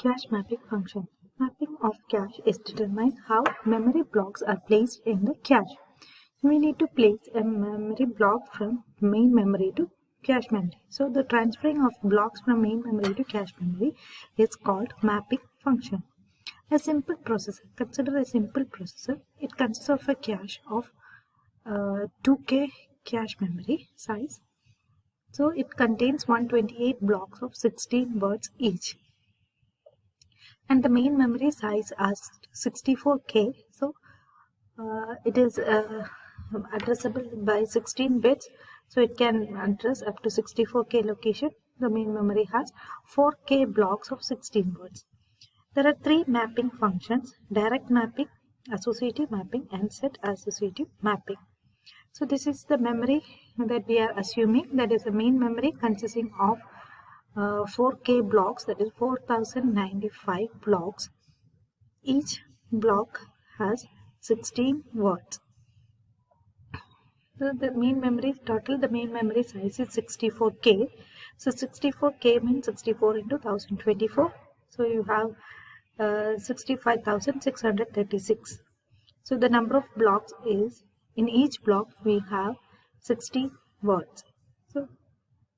Cache mapping function. Mapping of cache is determined how memory blocks are placed in the cache. We need to place a memory block from main memory to cache memory. So the transferring of blocks from main memory to cache memory is called mapping function. A simple processor. Consider a simple processor. It consists of a cache of 2K cache memory size. So it contains 128 blocks of 16 words each. And the main memory size is 64K. So it is addressable by 16 bits. So it can address up to 64K location. The main memory has 4K blocks of 16 words. There are three mapping functions: direct mapping, associative mapping, and set associative mapping. So this is the memory that we are assuming, that is the main memory consisting of 4K blocks, that is 4095 blocks. Each block has 16 words. So the main memory size is 64K. So 64K means 64 into 1024. So you have 65,636. So the number of blocks is, in each block we have 60 words. So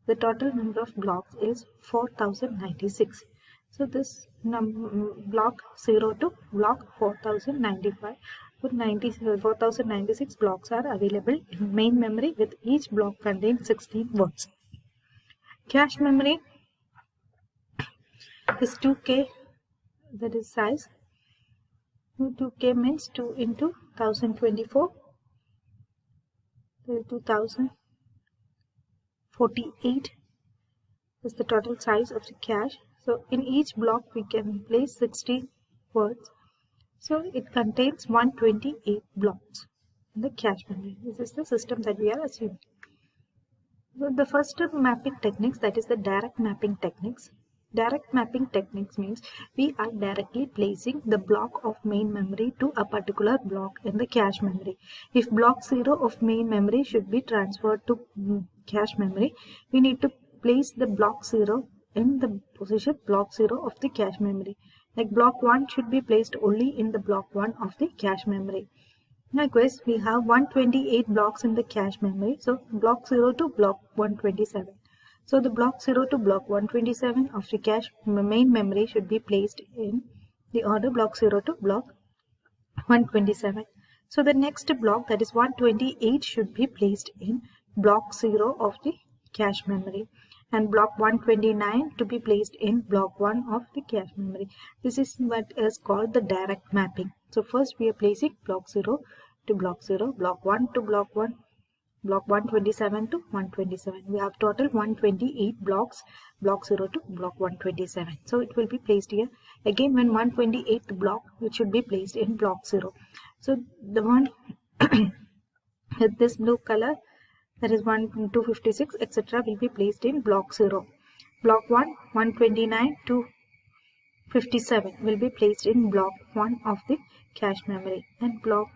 the total number of blocks is 4096. So this block 0 to block 4095, 4096 blocks are available in main memory, with each block contains 16 words. Cache memory is 2K, that is size. 2K means 2 into 1024, 2048 is the total size of the cache. So in each block we can place 16 words. So it contains 128 blocks in the cache memory. This is the system that we are assuming. So the first mapping techniques, that is the direct mapping techniques. Direct mapping techniques means we are directly placing the block of main memory to a particular block in the cache memory. If block 0 of main memory should be transferred to cache memory, we need to place the block 0 in the position block 0 of the cache memory. Like block 1 should be placed only in the block 1 of the cache memory. Likewise, we have 128 blocks in the cache memory. So block 0 to block 127. So the block 0 to block 127 of the cache main memory should be placed in the order block 0 to block 127. So the next block, that is 128, should be placed in block 0 of the cache memory, and block 129 to be placed in block 1 of the cache memory. This is what is called the direct mapping. So first we are placing block 0 to block 0, block 1 to block 1, block 127 to 127. We have total 128 blocks, block 0 to block 127. So it will be placed here. Again, when 128th block, it should be placed in block 0. So the one with this blue color, that is 256, etc., will be placed in block 0. Block 1, 129 to 57 will be placed in block 1 of the cache memory, and block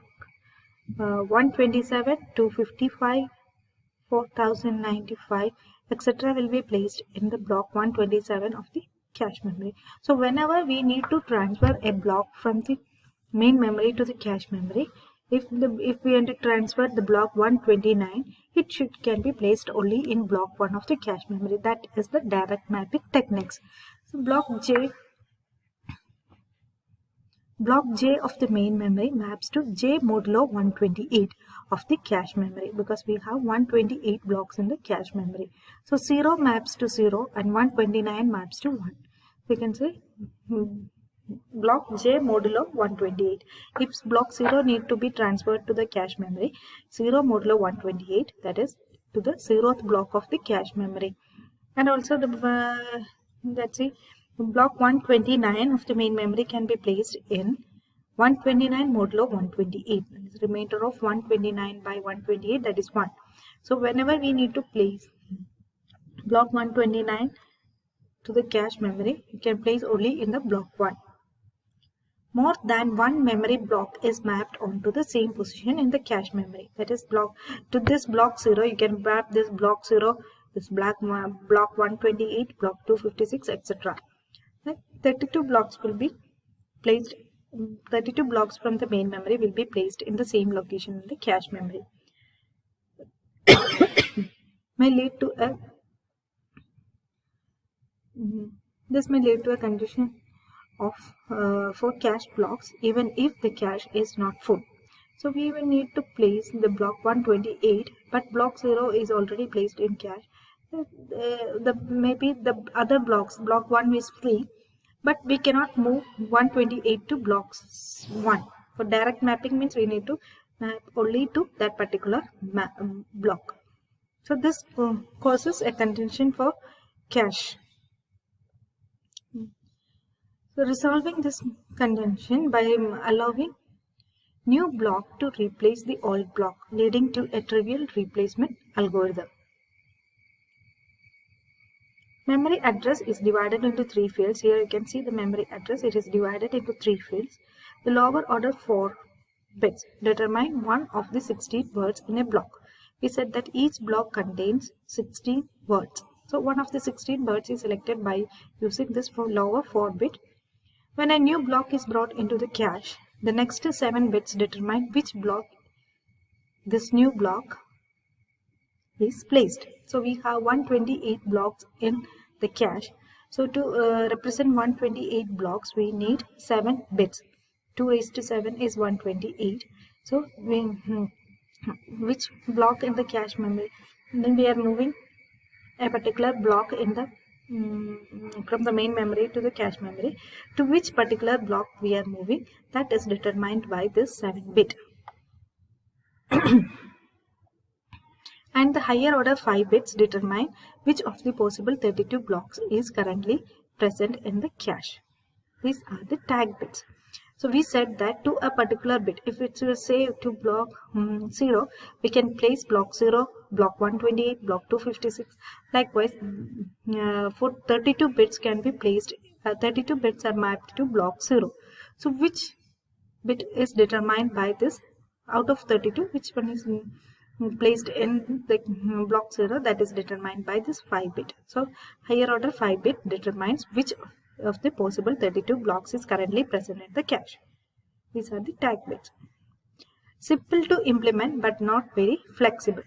127 to 55, 4095, etc., will be placed in the block 127 of the cache memory. So whenever we need to transfer a block from the main memory to the cache memory, if we want to transfer the block 129, it can be placed only in block 1 of the cache memory. That is the direct mapping techniques. So block J of the main memory maps to J modulo 128 of the cache memory, because we have 128 blocks in the cache memory. So 0 maps to 0 and 129 maps to 1. We can say block J modulo 128. If block 0 need to be transferred to the cache memory, 0 modulo 128, that is to the 0th block of the cache memory. And also the block 129 of the main memory can be placed in 129 modulo 128. That is remainder of 129 by 128, that is 1. So whenever we need to place block 129 to the cache memory, you can place only in the block 1. More than one memory block is mapped onto the same position in the cache memory. That is, block 0, you can map this block 0, this block 128, block 256, etc. 32 blocks will be placed, 32 blocks from the main memory will be placed in the same location in the cache memory. May lead to a This may lead to a condition of for cache blocks even if the cache is not full. So we will need to place the block 128, but block 0 is already placed in cache. Maybe the other blocks, block 1 is free, but we cannot move 128 to blocks 1. For direct mapping means we need to map only to that particular block. So this causes a contention for cache. So resolving this contention by allowing new block to replace the old block, leading to a trivial replacement algorithm. Memory address is divided into 3 fields. Here you can see the memory address. It is divided into 3 fields. The lower order 4 bits determine one of the 16 words in a block. We said that each block contains 16 words. So one of the 16 words is selected by using this lower 4 bit. When a new block is brought into the cache, the next 7 bits determine which block this new block is placed. So we have 128 blocks in the cache. So to represent 128 blocks, we need 7 bits. 2 raised to 7 is 128. So which block in the cache memory? Then we are moving a particular block in the from the main memory to the cache memory. To which particular block we are moving, that is determined by this 7 bit. And the higher order 5 bits determine which of the possible 32 blocks is currently present in the cache. These are the tag bits. So we said that to a particular bit, if it's say to block 0, we can place block 0, block 128, block 256. Likewise, for 32 bits can be placed, 32 bits are mapped to block 0. So which bit is determined by this? Out of 32, which one is placed in the block 0, that is determined by this 5 bit. So higher order 5 bit determines which of the possible 32 blocks is currently present in the cache. These are the tag bits. Simple to implement but not very flexible.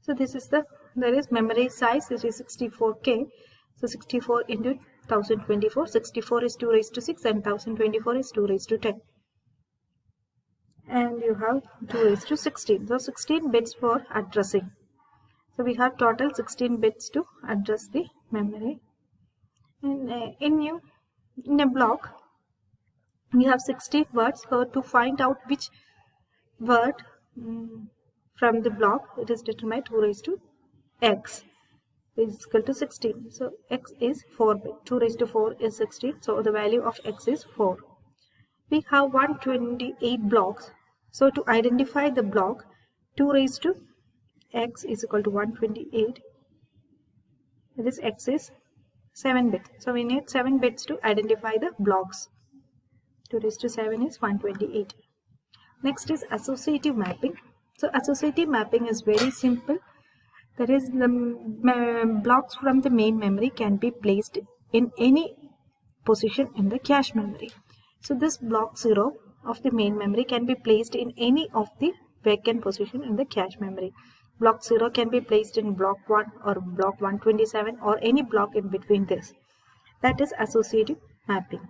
So this is there is memory size, which is 64K. So 64 into 1024. 64 is 2 raised to 6 and 1024 is 2 raised to 10. And you have 2 raised to 16. So 16 bits for addressing. So we have total 16 bits to address the memory. And in a block, we have 16 words. So to find out which word from the block, it is determined 2 raised to x is equal to 16. So x is 4 bit. 2 raised to 4 is 16. So the value of x is 4. We have 128 blocks. So to identify the block, 2 raised to x is equal to 128. This x is 7 bits. So we need 7 bits to identify the blocks. 2 raised to 7 is 128. Next is associative mapping. So associative mapping is very simple. That is, the blocks from the main memory can be placed in any position in the cache memory. So this block 0 of the main memory can be placed in any of the vacant position in the cache memory. Block 0 can be placed in block 1 or block 127 or any block in between this. That is associative mapping.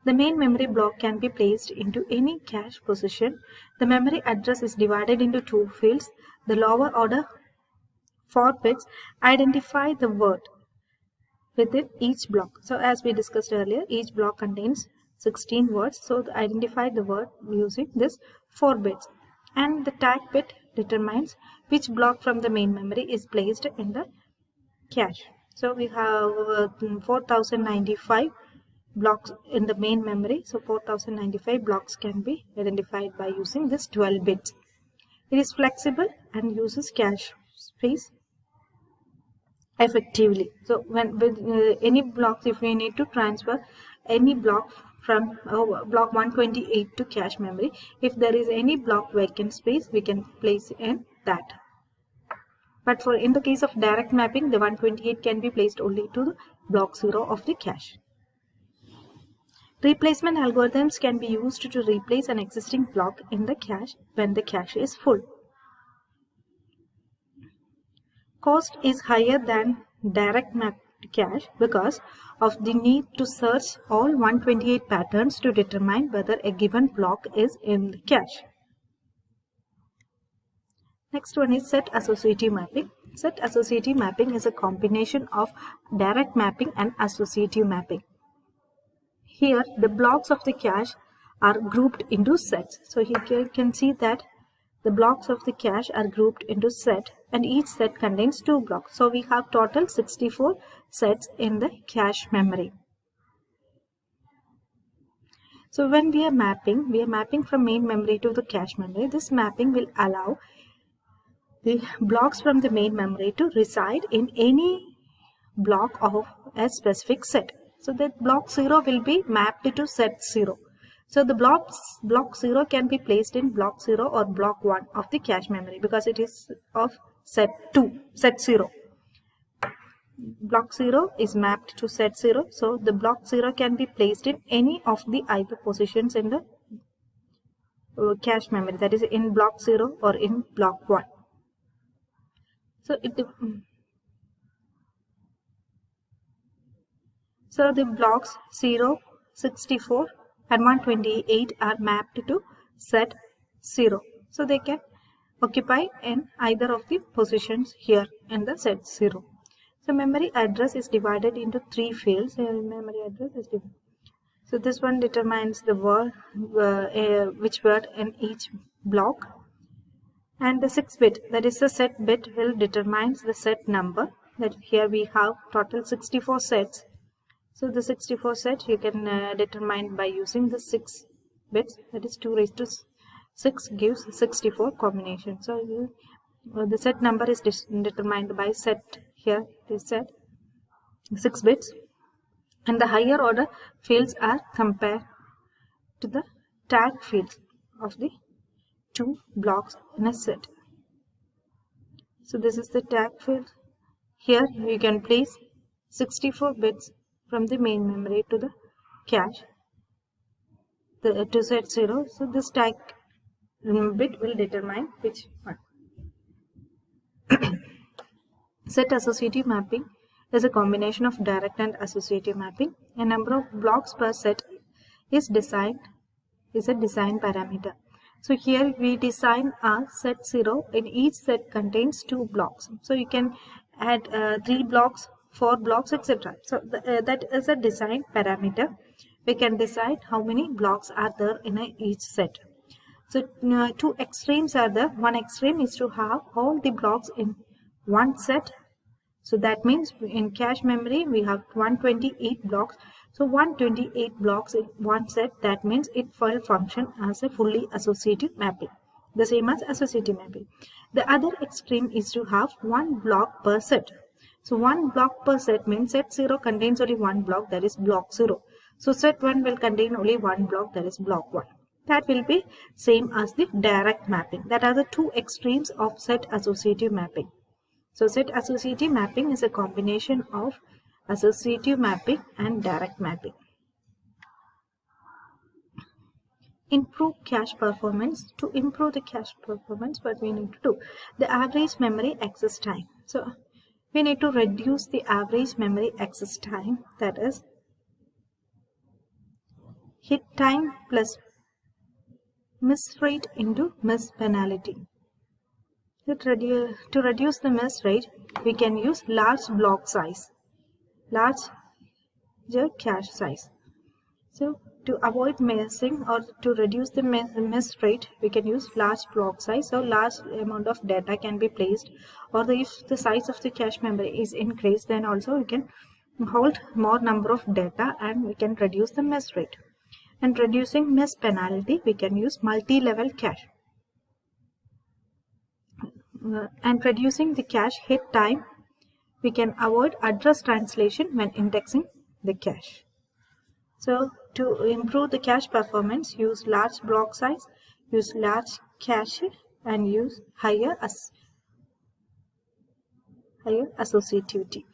The main memory block can be placed into any cache position. The memory address is divided into 2 fields. The lower order 4 bits identify the word within each block. So as we discussed earlier, each block contains 16 words. So to identify the word using this 4 bits. And the tag bit determines which block from the main memory is placed in the cache. So we have 4095 blocks in the main memory. So 4095 blocks can be identified by using this 12 bits. It is flexible and uses cache space effectively. So when with any blocks, if we need to transfer any block from block 128 to cache memory, if there is any block vacant space, we can place in that. But in the case of direct mapping, the 128 can be placed only to the block 0 of the cache. Replacement algorithms can be used to replace an existing block in the cache when the cache is full. Cost is higher than direct mapped cache because of the need to search all 128 patterns to determine whether a given block is in the cache. Next one is set associative mapping. Set associative mapping is a combination of direct mapping and associative mapping. Here the blocks of the cache are grouped into sets. So here you can see that the blocks of the cache are grouped into set, and each set contains 2 blocks. So we have total 64 sets in the cache memory. So when we are mapping from main memory to the cache memory. This mapping will allow the blocks from the main memory to reside in any block of a specific set. So that block 0 will be mapped to set 0. So the block 0 can be placed in block 0 or block 1 of the cache memory because it is of set 0. Block 0 is mapped to set 0. So the block 0 can be placed in any of the either positions in the cache memory, that is in block 0 or in block 1. So the blocks 0, 64 and 128 are mapped to set 0. So they can occupy in either of the positions here in the set 0. So memory address is divided into 3 fields. Memory address is divided. So this one determines the word, which word in each block. And the 6th bit, that is the set bit, will determine the set number. That here we have total 64 sets. So the 64 set you can determine by using the 6 bits, that is 2 raised to 6 gives 64 combination. So the set number is determined by set, here it is set 6 bits, and the higher order fields are compared to the tag fields of the 2 blocks in a set. So this is the tag field. Here you can place 64 bits from the main memory to the cache to set 0. So this tag bit will determine which one. Set associative mapping is a combination of direct and associative mapping. A number of blocks per set is a design parameter. So here we design a set 0. In each set contains 2 blocks. So you can add 3 blocks, 4 blocks, etc. So that is a design parameter. We can decide how many blocks are there in each set. So 2 extremes are there. One extreme is to have all the blocks in one set. So that means in cache memory we have 128 blocks. So 128 blocks in one set, that means it will function as a fully associative mapping, the same as associative mapping. The other extreme is to have 1 block per set. So 1 block per set means set 0 contains only 1 block, that is block 0. So set 1 will contain only 1 block, that is block 1. That will be same as the direct mapping. That are the 2 extremes of set associative mapping. So set associative mapping is a combination of associative mapping and direct mapping. Improve cache performance. To improve the cache performance, what we need to do? The average memory access time. So we need to reduce the average memory access time, that is hit time plus miss rate into miss penalty. To reduce the miss rate, we can use large block size, larger cache size. So to avoid missing or to reduce the miss rate, we can use large block size. So large amount of data can be placed, or if the size of the cache memory is increased, then also we can hold more number of data and we can reduce the miss rate. And reducing miss penalty, we can use multi-level cache. And reducing the cache hit time, we can avoid address translation when indexing the cache. So to improve the cache performance, use large block size, use large cache, and use higher higher associativity.